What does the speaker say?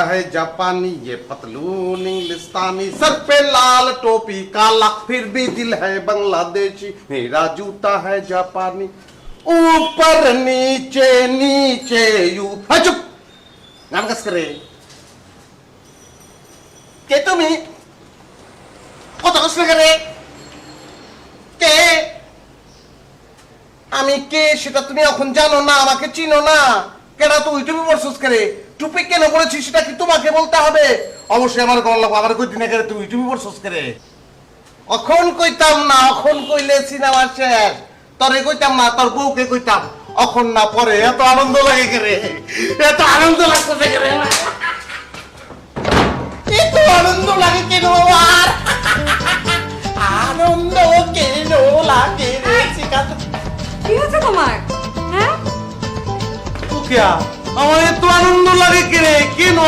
है जापानी, ये पतलून इंग्लिस्तानी, सर पे लाल टोपी काला, फिर भी दिल है बांग्लादेशी, मेरा जूता है जापानी, ऊपर नीचे नीचे यू। हाँ चुप, गान कस करे কে তুমি? কত কষ্ট করে কে? আমি কে সেটা তুমি এখন জানো না, আমাকে চিনো না। কেডা তুই? টুপি পরছিস করে? টুপি কেন পরেছিস সেটা কি তোমাকে বলতে হবে? অবশ্যই আমার গলা লাগবে, আবার কই দিনে করে তুই টুপি পরছিস করে? এখন কইতাম না, এখন কইলে সিনেমা শেষ। তোরে কইতাম না, তোর বউকে কইতাম। এখন না পরে এত আনন্দ লাগে করে, এত আনন্দ লাগতেছে করে, এত আনন্দ লাগে কেন? আর আনন্দ কেন লাগে রে? কি হচ্ছে তোমার? হ্যাঁ তোকে আমার এত